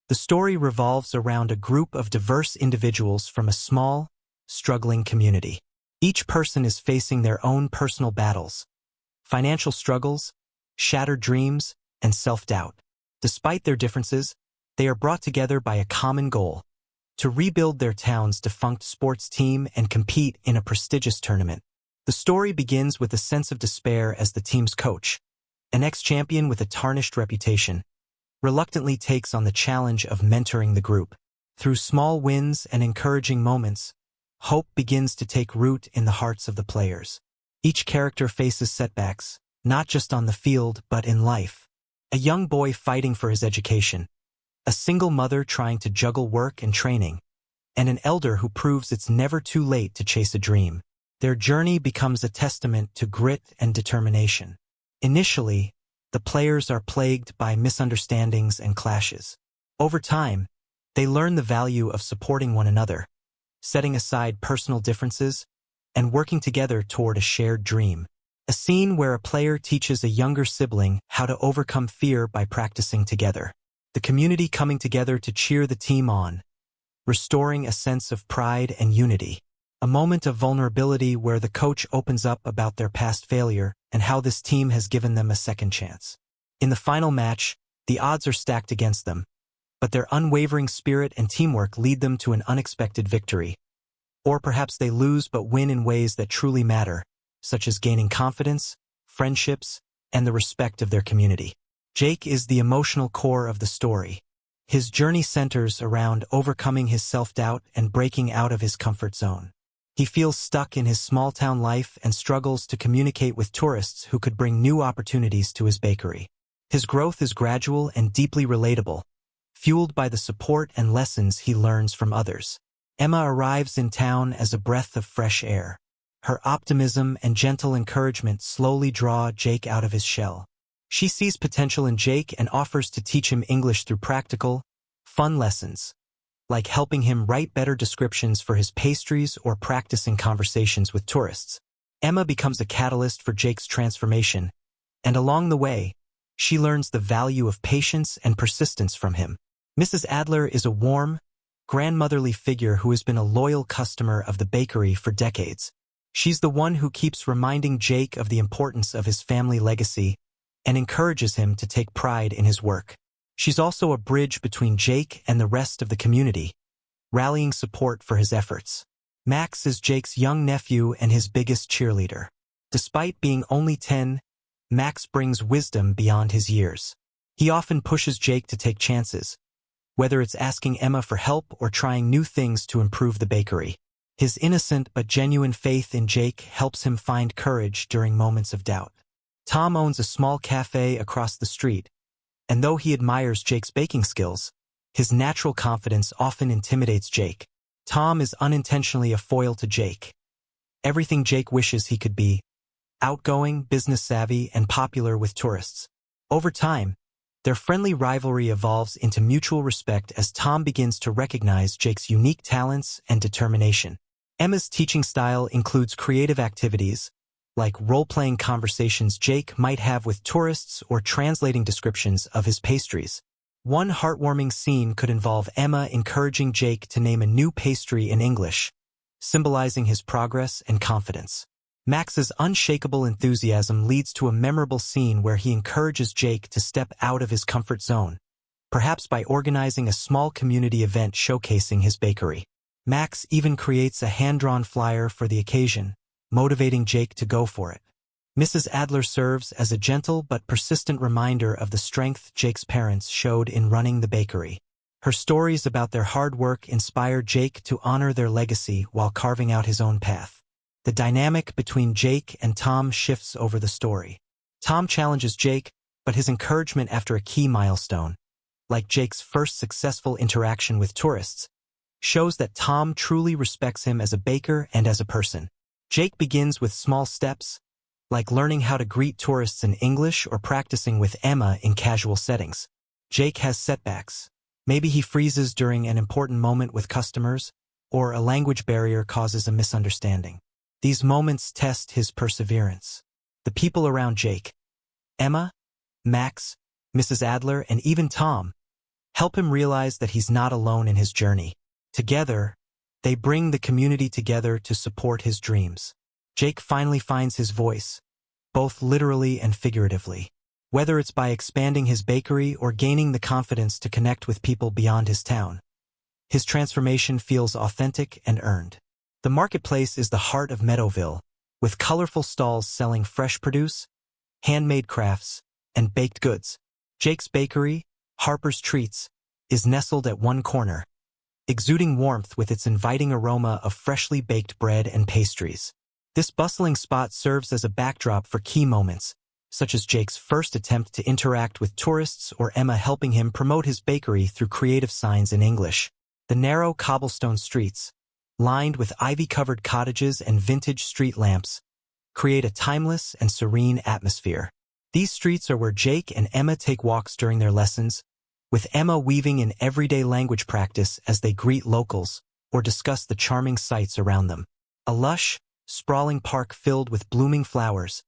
The story revolves around a group of diverse individuals from a small, struggling community. Each person is facing their own personal battles, financial struggles, shattered dreams, and self-doubt. Despite their differences, they are brought together by a common goal: to rebuild their town's defunct sports team and compete in a prestigious tournament. The story begins with a sense of despair as the team's coach, an ex-champion with a tarnished reputation, reluctantly takes on the challenge of mentoring the group. Through small wins and encouraging moments, hope begins to take root in the hearts of the players. Each character faces setbacks, not just on the field but in life. A young boy fighting for his education, a single mother trying to juggle work and training, and an elder who proves it's never too late to chase a dream. Their journey becomes a testament to grit and determination. Initially, the players are plagued by misunderstandings and clashes. Over time, they learn the value of supporting one another, setting aside personal differences, and working together toward a shared dream. A scene where a player teaches a younger sibling how to overcome fear by practicing together. The community coming together to cheer the team on, restoring a sense of pride and unity. A moment of vulnerability where the coach opens up about their past failure and how this team has given them a second chance. In the final match, the odds are stacked against them, but their unwavering spirit and teamwork lead them to an unexpected victory. Or perhaps they lose but win in ways that truly matter, such as gaining confidence, friendships, and the respect of their community. Jake is the emotional core of the story. His journey centers around overcoming his self-doubt and breaking out of his comfort zone. He feels stuck in his small-town life and struggles to communicate with tourists who could bring new opportunities to his bakery. His growth is gradual and deeply relatable, fueled by the support and lessons he learns from others. Emma arrives in town as a breath of fresh air. Her optimism and gentle encouragement slowly draw Jake out of his shell. She sees potential in Jake and offers to teach him English through practical, fun lessons, like helping him write better descriptions for his pastries or practicing conversations with tourists. Emma becomes a catalyst for Jake's transformation, and along the way, she learns the value of patience and persistence from him. Mrs. Adler is a warm, grandmotherly figure who has been a loyal customer of the bakery for decades. She's the one who keeps reminding Jake of the importance of his family legacy and encourages him to take pride in his work. She's also a bridge between Jake and the rest of the community, rallying support for his efforts. Max is Jake's young nephew and his biggest cheerleader. Despite being only 10, Max brings wisdom beyond his years. He often pushes Jake to take chances, whether it's asking Emma for help or trying new things to improve the bakery. His innocent but genuine faith in Jake helps him find courage during moments of doubt. Tom owns a small cafe across the street, and though he admires Jake's baking skills, his natural confidence often intimidates Jake. Tom is unintentionally a foil to Jake. Everything Jake wishes he could be: outgoing, business-savvy, and popular with tourists. Over time, their friendly rivalry evolves into mutual respect as Tom begins to recognize Jake's unique talents and determination. Emma's teaching style includes creative activities, like role-playing conversations Jake might have with tourists or translating descriptions of his pastries. One heartwarming scene could involve Emma encouraging Jake to name a new pastry in English, symbolizing his progress and confidence. Max's unshakable enthusiasm leads to a memorable scene where he encourages Jake to step out of his comfort zone, perhaps by organizing a small community event showcasing his bakery. Max even creates a hand-drawn flyer for the occasion, motivating Jake to go for it. Mrs. Adler serves as a gentle but persistent reminder of the strength Jake's parents showed in running the bakery. Her stories about their hard work inspire Jake to honor their legacy while carving out his own path. The dynamic between Jake and Tom shifts over the story. Tom challenges Jake, but his encouragement after a key milestone, like Jake's first successful interaction with tourists, shows that Tom truly respects him as a baker and as a person. Jake begins with small steps, like learning how to greet tourists in English or practicing with Emma in casual settings. Jake has setbacks. Maybe he freezes during an important moment with customers, or a language barrier causes a misunderstanding. These moments test his perseverance. The people around Jake, Emma, Max, Mrs. Adler, and even Tom, help him realize that he's not alone in his journey. Together, they bring the community together to support his dreams. Jake finally finds his voice, both literally and figuratively. Whether it's by expanding his bakery or gaining the confidence to connect with people beyond his town, his transformation feels authentic and earned. The marketplace is the heart of Meadowville, with colorful stalls selling fresh produce, handmade crafts, and baked goods. Jake's Bakery, Harper's Treats, is nestled at one corner, exuding warmth with its inviting aroma of freshly baked bread and pastries. This bustling spot serves as a backdrop for key moments, such as Jake's first attempt to interact with tourists or Emma helping him promote his bakery through creative signs in English. The narrow cobblestone streets, lined with ivy-covered cottages and vintage street lamps, create a timeless and serene atmosphere. These streets are where Jake and Emma take walks during their lessons, with Emma weaving in everyday language practice as they greet locals or discuss the charming sights around them. A lush, sprawling park filled with blooming flowers,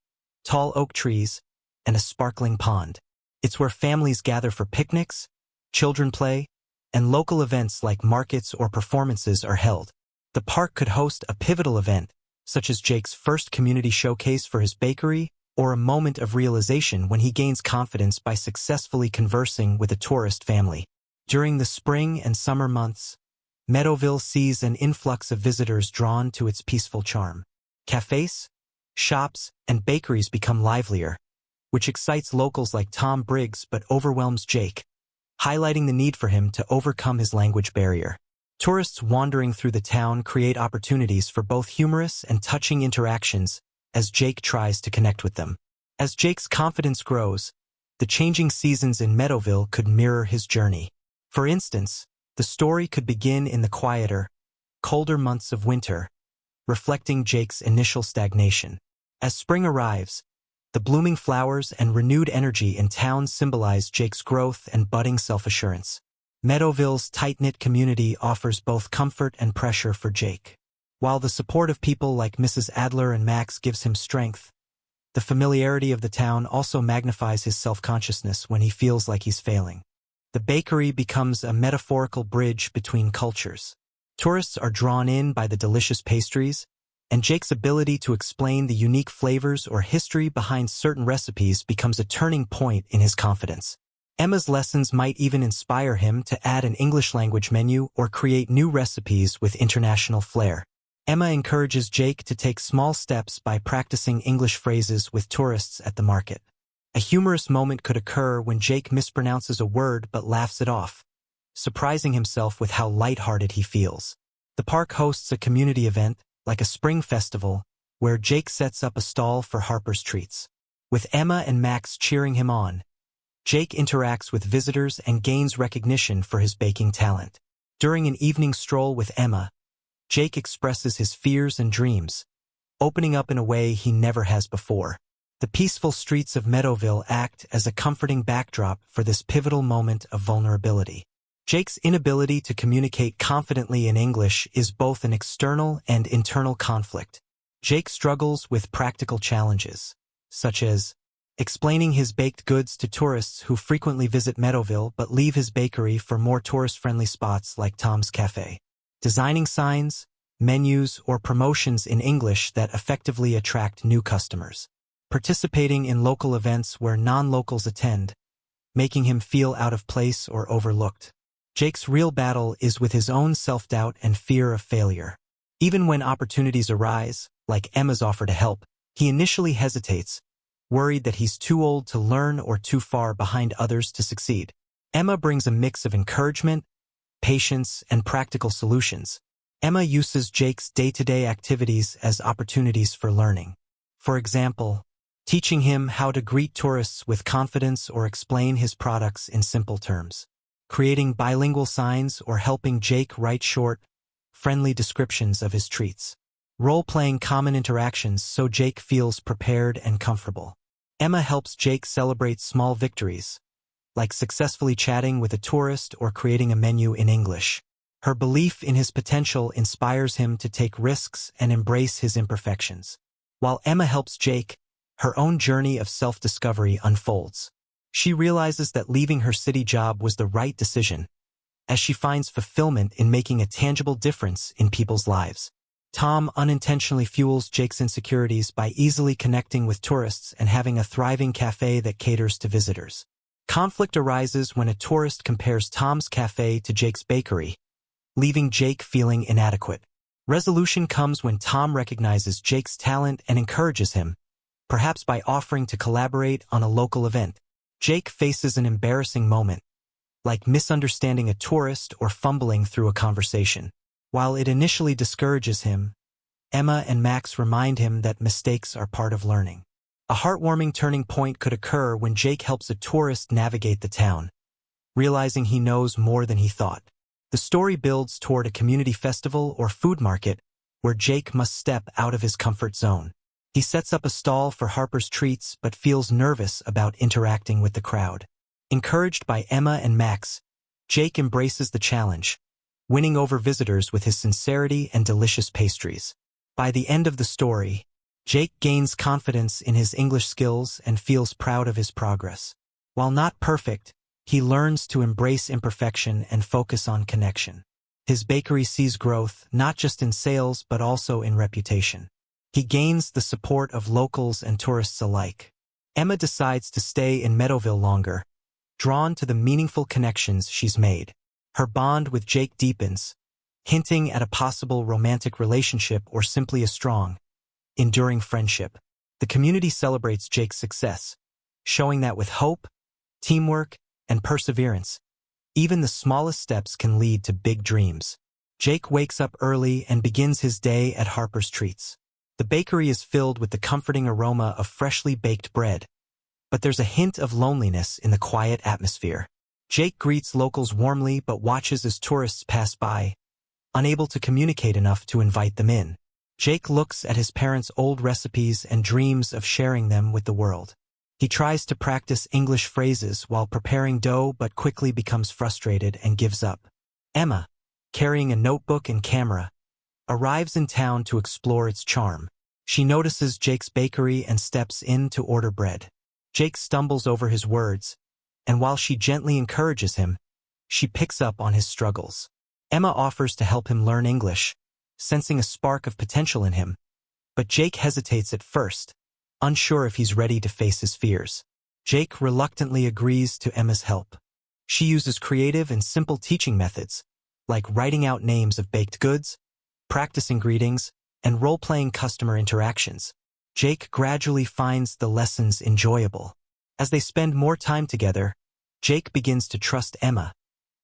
tall oak trees, and a sparkling pond. It's where families gather for picnics, children play, and local events like markets or performances are held. The park could host a pivotal event, such as Jake's first community showcase for his bakery, or a moment of realization when he gains confidence by successfully conversing with a tourist family. During the spring and summer months, Meadowville sees an influx of visitors drawn to its peaceful charm. Cafes, shops, and bakeries become livelier, which excites locals like Tom Briggs but overwhelms Jake, highlighting the need for him to overcome his language barrier. Tourists wandering through the town create opportunities for both humorous and touching interactions as Jake tries to connect with them. As Jake's confidence grows, the changing seasons in Meadowville could mirror his journey. For instance, the story could begin in the quieter, colder months of winter, reflecting Jake's initial stagnation. As spring arrives, the blooming flowers and renewed energy in town symbolize Jake's growth and budding self-assurance. Meadowville's tight-knit community offers both comfort and pressure for Jake. While the support of people like Mrs. Adler and Max gives him strength, the familiarity of the town also magnifies his self-consciousness when he feels like he's failing. The bakery becomes a metaphorical bridge between cultures. Tourists are drawn in by the delicious pastries, and Jake's ability to explain the unique flavors or history behind certain recipes becomes a turning point in his confidence. Emma's lessons might even inspire him to add an English language menu or create new recipes with international flair. Emma encourages Jake to take small steps by practicing English phrases with tourists at the market. A humorous moment could occur when Jake mispronounces a word but laughs it off, surprising himself with how lighthearted he feels. The park hosts a community event, like a spring festival, where Jake sets up a stall for Harper's Treats. With Emma and Max cheering him on, Jake interacts with visitors and gains recognition for his baking talent. During an evening stroll with Emma, Jake expresses his fears and dreams, opening up in a way he never has before. The peaceful streets of Meadowville act as a comforting backdrop for this pivotal moment of vulnerability. Jake's inability to communicate confidently in English is both an external and internal conflict. Jake struggles with practical challenges, such as explaining his baked goods to tourists who frequently visit Meadowville but leave his bakery for more tourist-friendly spots like Tom's Cafe, designing signs, menus, or promotions in English that effectively attract new customers, participating in local events where non-locals attend, making him feel out of place or overlooked. Jake's real battle is with his own self-doubt and fear of failure. Even when opportunities arise, like Emma's offer to help, he initially hesitates, worried that he's too old to learn or too far behind others to succeed. Emma brings a mix of encouragement, patience, and practical solutions. Emma uses Jake's day-to-day activities as opportunities for learning. For example, teaching him how to greet tourists with confidence or explain his products in simple terms, creating bilingual signs or helping Jake write short, friendly descriptions of his treats, role-playing common interactions so Jake feels prepared and comfortable. Emma helps Jake celebrate small victories, like successfully chatting with a tourist or creating a menu in English. Her belief in his potential inspires him to take risks and embrace his imperfections. While Emma helps Jake, her own journey of self-discovery unfolds. She realizes that leaving her city job was the right decision, as she finds fulfillment in making a tangible difference in people's lives. Tom unintentionally fuels Jake's insecurities by easily connecting with tourists and having a thriving cafe that caters to visitors. Conflict arises when a tourist compares Tom's cafe to Jake's bakery, leaving Jake feeling inadequate. Resolution comes when Tom recognizes Jake's talent and encourages him, perhaps by offering to collaborate on a local event. Jake faces an embarrassing moment, like misunderstanding a tourist or fumbling through a conversation. While it initially discourages him, Emma and Max remind him that mistakes are part of learning. A heartwarming turning point could occur when Jake helps a tourist navigate the town, realizing he knows more than he thought. The story builds toward a community festival or food market where Jake must step out of his comfort zone. He sets up a stall for Harper's Treats but feels nervous about interacting with the crowd. Encouraged by Emma and Max, Jake embraces the challenge, winning over visitors with his sincerity and delicious pastries. By the end of the story, Jake gains confidence in his English skills and feels proud of his progress. While not perfect, he learns to embrace imperfection and focus on connection. His bakery sees growth not just in sales but also in reputation. He gains the support of locals and tourists alike. Emma decides to stay in Meadowville longer, drawn to the meaningful connections she's made. Her bond with Jake deepens, hinting at a possible romantic relationship or simply a strong, enduring friendship. The community celebrates Jake's success, showing that with hope, teamwork, and perseverance, even the smallest steps can lead to big dreams. Jake wakes up early and begins his day at Harper's Treats. The bakery is filled with the comforting aroma of freshly baked bread, but there's a hint of loneliness in the quiet atmosphere. Jake greets locals warmly but watches as tourists pass by, unable to communicate enough to invite them in. Jake looks at his parents' old recipes and dreams of sharing them with the world. He tries to practice English phrases while preparing dough but quickly becomes frustrated and gives up. Emma, carrying a notebook and camera, arrives in town to explore its charm. She notices Jake's bakery and steps in to order bread. Jake stumbles over his words, and while she gently encourages him, she picks up on his struggles. Emma offers to help him learn English, sensing a spark of potential in him, but Jake hesitates at first, unsure if he's ready to face his fears. Jake reluctantly agrees to Emma's help. She uses creative and simple teaching methods, like writing out names of baked goods, practicing greetings, and role-playing customer interactions. Jake gradually finds the lessons enjoyable. As they spend more time together, Jake begins to trust Emma,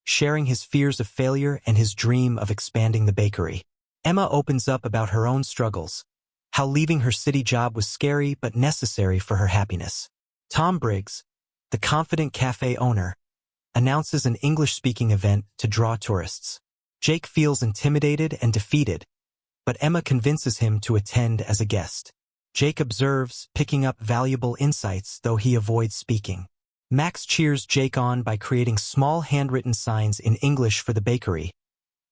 sharing his fears of failure and his dream of expanding the bakery. Emma opens up about her own struggles, how leaving her city job was scary but necessary for her happiness. Tom Briggs, the confident cafe owner, announces an English-speaking event to draw tourists. Jake feels intimidated and defeated, but Emma convinces him to attend as a guest. Jake observes, picking up valuable insights though he avoids speaking. Max cheers Jake on by creating small handwritten signs in English for the bakery,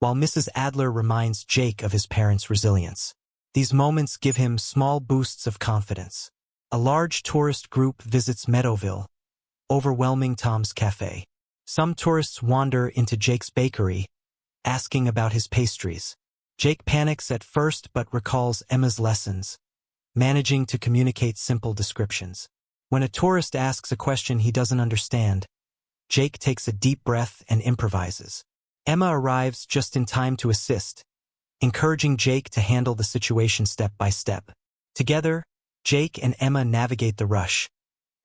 while Mrs. Adler reminds Jake of his parents' resilience. These moments give him small boosts of confidence. A large tourist group visits Meadowville, overwhelming Tom's cafe. Some tourists wander into Jake's bakery, asking about his pastries. Jake panics at first but recalls Emma's lessons, managing to communicate simple descriptions. When a tourist asks a question he doesn't understand, Jake takes a deep breath and improvises. Emma arrives just in time to assist, encouraging Jake to handle the situation step by step. Together, Jake and Emma navigate the rush,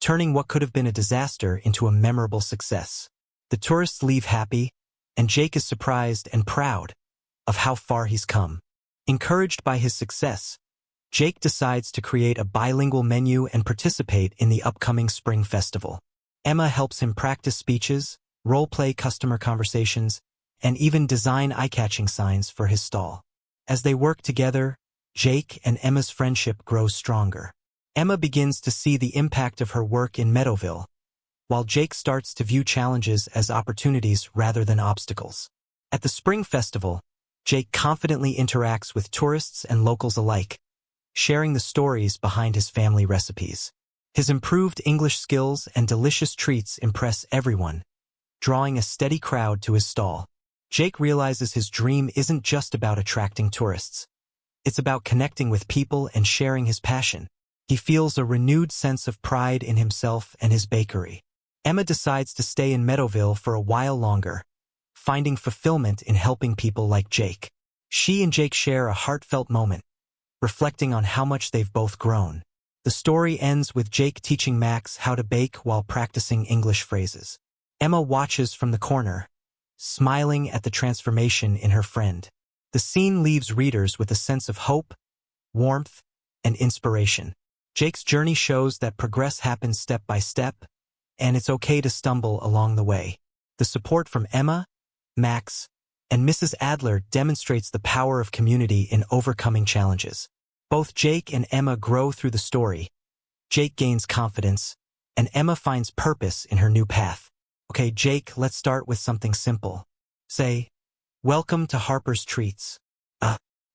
turning what could have been a disaster into a memorable success. The tourists leave happy, and Jake is surprised and proud of how far he's come. Encouraged by his success, Jake decides to create a bilingual menu and participate in the upcoming spring festival. Emma helps him practice speeches, role-play customer conversations, and even design eye-catching signs for his stall. As they work together, Jake and Emma's friendship grows stronger. Emma begins to see the impact of her work in Meadowville, while Jake starts to view challenges as opportunities rather than obstacles. At the spring festival, Jake confidently interacts with tourists and locals alike, sharing the stories behind his family recipes. His improved English skills and delicious treats impress everyone, drawing a steady crowd to his stall. Jake realizes his dream isn't just about attracting tourists. It's about connecting with people and sharing his passion. He feels a renewed sense of pride in himself and his bakery. Emma decides to stay in Meadowville for a while longer, finding fulfillment in helping people like Jake. She and Jake share a heartfelt moment, reflecting on how much they've both grown. The story ends with Jake teaching Max how to bake while practicing English phrases. Emma watches from the corner, smiling at the transformation in her friend. The scene leaves readers with a sense of hope, warmth, and inspiration. Jake's journey shows that progress happens step by step, and it's okay to stumble along the way. The support from Emma, Max, and Mrs. Adler demonstrates the power of community in overcoming challenges. Both Jake and Emma grow through the story. Jake gains confidence, and Emma finds purpose in her new path. Okay, Jake, let's start with something simple. Say, "Welcome to Harper's Treats."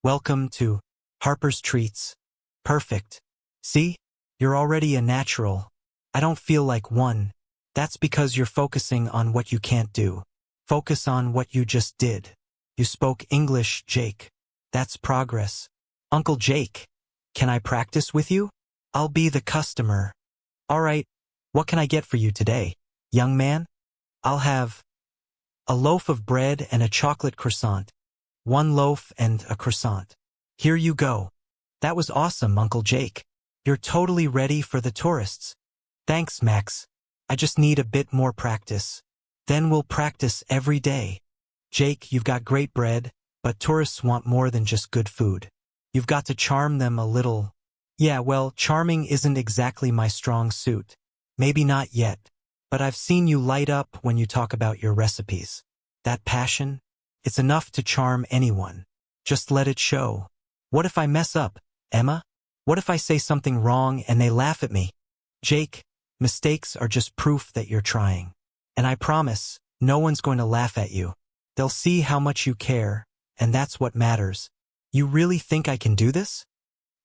Welcome to Harper's Treats. Perfect. See? You're already a natural. I don't feel like one. That's because you're focusing on what you can't do. Focus on what you just did. You spoke English, Jake. That's progress. Uncle Jake, can I practice with you? I'll be the customer. All right, what can I get for you today, young man? I'll have a loaf of bread and a chocolate croissant. One loaf and a croissant. Here you go. That was awesome, Uncle Jake. You're totally ready for the tourists. Thanks, Max. I just need a bit more practice. Then we'll practice every day. Jake, you've got great bread, but tourists want more than just good food. You've got to charm them a little. Yeah, well, charming isn't exactly my strong suit. Maybe not yet, but I've seen you light up when you talk about your recipes. That passion, it's enough to charm anyone. Just let it show. What if I mess up, Emma? What if I say something wrong and they laugh at me? Jake, mistakes are just proof that you're trying. And I promise, no one's going to laugh at you. They'll see how much you care, and that's what matters. You really think I can do this?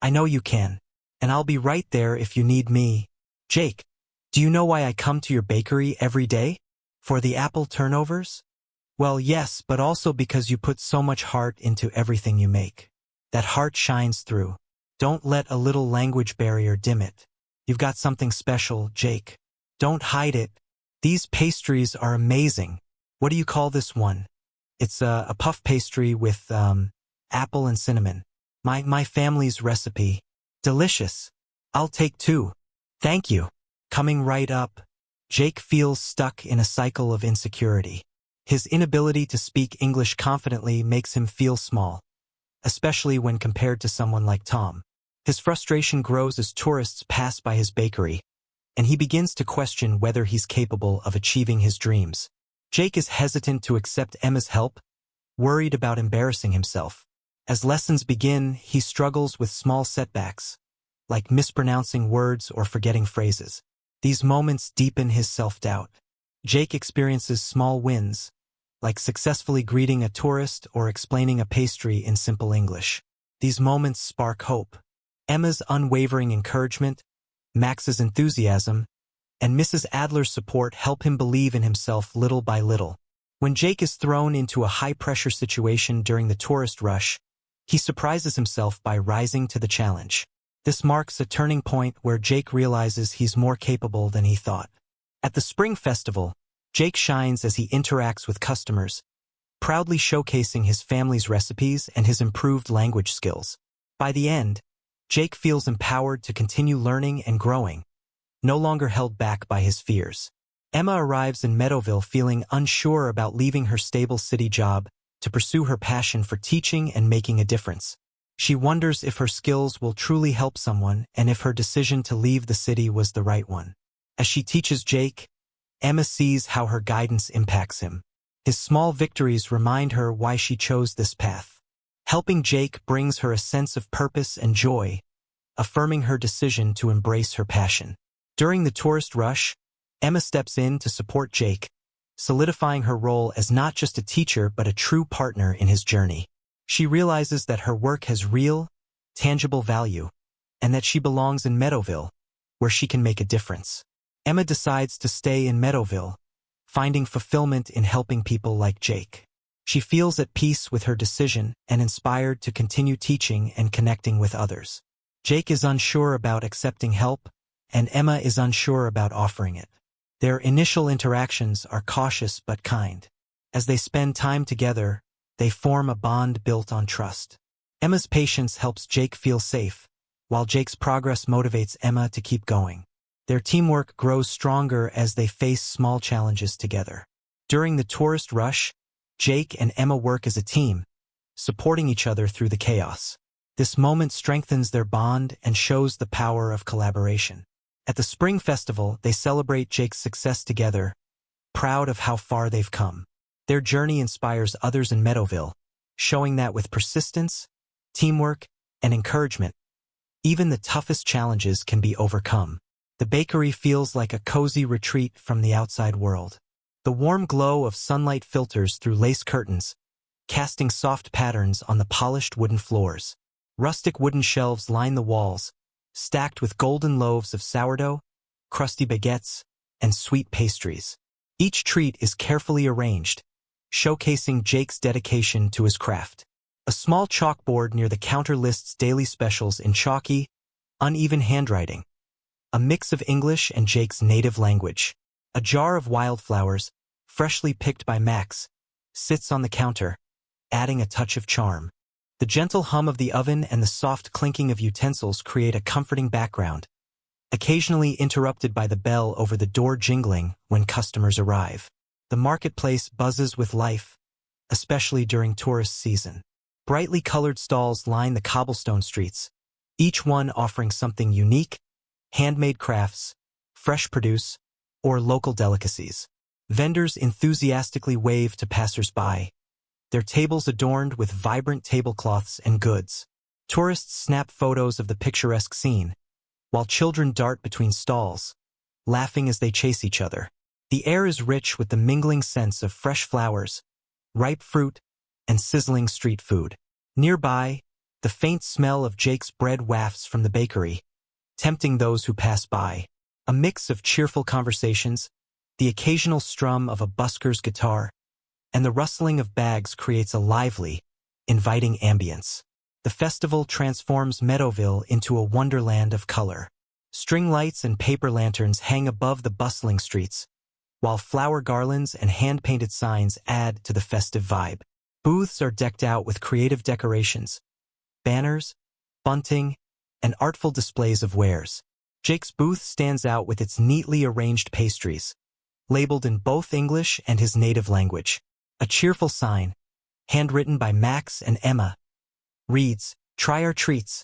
I know you can, and I'll be right there if you need me. Jake, do you know why I come to your bakery every day? For the apple turnovers? Well, yes, but also because you put so much heart into everything you make. That heart shines through. Don't let a little language barrier dim it. You've got something special, Jake. Don't hide it. These pastries are amazing. What do you call this one? It's a puff pastry with apple and cinnamon. My family's recipe. Delicious. I'll take two. Thank you. Coming right up. Jake feels stuck in a cycle of insecurity. His inability to speak English confidently makes him feel small, especially when compared to someone like Tom. His frustration grows as tourists pass by his bakery, and he begins to question whether he's capable of achieving his dreams. Jake is hesitant to accept Emma's help, worried about embarrassing himself. As lessons begin, he struggles with small setbacks, like mispronouncing words or forgetting phrases. These moments deepen his self-doubt. Jake experiences small wins, like successfully greeting a tourist or explaining a pastry in simple English. These moments spark hope. Emma's unwavering encouragement, Max's enthusiasm, and Mrs. Adler's support help him believe in himself little by little. When Jake is thrown into a high-pressure situation during the tourist rush, he surprises himself by rising to the challenge. This marks a turning point where Jake realizes he's more capable than he thought. At the Spring Festival, Jake shines as he interacts with customers, proudly showcasing his family's recipes and his improved language skills. By the end, Jake feels empowered to continue learning and growing, no longer held back by his fears. Emma arrives in Meadowville feeling unsure about leaving her stable city job to pursue her passion for teaching and making a difference. She wonders if her skills will truly help someone and if her decision to leave the city was the right one. As she teaches Jake, Emma sees how her guidance impacts him. His small victories remind her why she chose this path. Helping Jake brings her a sense of purpose and joy, affirming her decision to embrace her passion. During the tourist rush, Emma steps in to support Jake, solidifying her role as not just a teacher but a true partner in his journey. She realizes that her work has real, tangible value, and that she belongs in Meadowville, where she can make a difference. Emma decides to stay in Meadowville, finding fulfillment in helping people like Jake. She feels at peace with her decision and inspired to continue teaching and connecting with others. Jake is unsure about accepting help, and Emma is unsure about offering it. Their initial interactions are cautious but kind. As they spend time together, they form a bond built on trust. Emma's patience helps Jake feel safe, while Jake's progress motivates Emma to keep going. Their teamwork grows stronger as they face small challenges together. During the tourist rush, Jake and Emma work as a team, supporting each other through the chaos. This moment strengthens their bond and shows the power of collaboration. At the Spring Festival, they celebrate Jake's success together, proud of how far they've come. Their journey inspires others in Meadowville, showing that with persistence, teamwork, and encouragement, even the toughest challenges can be overcome. The bakery feels like a cozy retreat from the outside world. The warm glow of sunlight filters through lace curtains, casting soft patterns on the polished wooden floors. Rustic wooden shelves line the walls, stacked with golden loaves of sourdough, crusty baguettes, and sweet pastries. Each treat is carefully arranged, showcasing Jake's dedication to his craft. A small chalkboard near the counter lists daily specials in chalky, uneven handwriting, a mix of English and Jake's native language. A jar of wildflowers, freshly picked by Max, sits on the counter, adding a touch of charm. The gentle hum of the oven and the soft clinking of utensils create a comforting background, occasionally interrupted by the bell over the door jingling when customers arrive. The marketplace buzzes with life, especially during tourist season. Brightly colored stalls line the cobblestone streets, each one offering something unique: handmade crafts, fresh produce, or local delicacies. Vendors enthusiastically wave to passers-by, their tables adorned with vibrant tablecloths and goods. Tourists snap photos of the picturesque scene, while children dart between stalls, laughing as they chase each other. The air is rich with the mingling scents of fresh flowers, ripe fruit, and sizzling street food. Nearby, the faint smell of Jake's bread wafts from the bakery, tempting those who pass by. A mix of cheerful conversations, the occasional strum of a busker's guitar, and the rustling of bags creates a lively, inviting ambience. The festival transforms Meadowville into a wonderland of color. String lights and paper lanterns hang above the bustling streets, while flower garlands and hand-painted signs add to the festive vibe. Booths are decked out with creative decorations, banners, bunting, and artful displays of wares. Jake's booth stands out with its neatly arranged pastries, labeled in both English and his native language. A cheerful sign, handwritten by Max and Emma, reads, "Try our treats."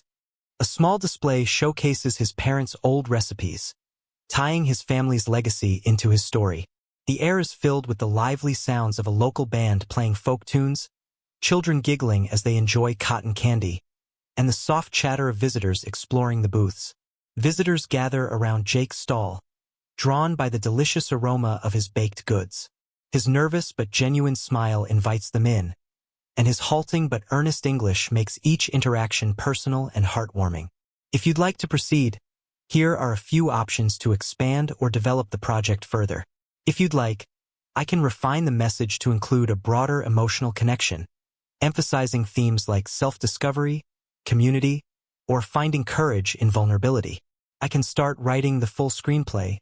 A small display showcases his parents' old recipes, tying his family's legacy into his story. The air is filled with the lively sounds of a local band playing folk tunes, children giggling as they enjoy cotton candy, and the soft chatter of visitors exploring the booths. Visitors gather around Jake's stall, drawn by the delicious aroma of his baked goods. His nervous but genuine smile invites them in, and his halting but earnest English makes each interaction personal and heartwarming. If you'd like to proceed, here are a few options to expand or develop the project further. If you'd like, I can refine the message to include a broader emotional connection, emphasizing themes like self-discovery, community, or finding courage in vulnerability. I can start writing the full screenplay,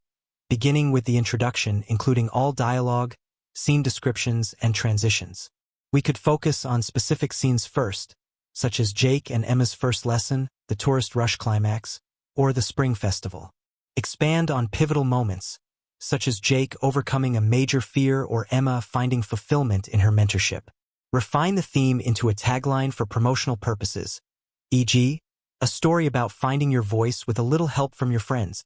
beginning with the introduction, including all dialogue, scene descriptions, and transitions. We could focus on specific scenes first, such as Jake and Emma's first lesson, the tourist rush climax, or the spring festival. Expand on pivotal moments, such as Jake overcoming a major fear or Emma finding fulfillment in her mentorship. Refine the theme into a tagline for promotional purposes, e.g., a story about finding your voice with a little help from your friends.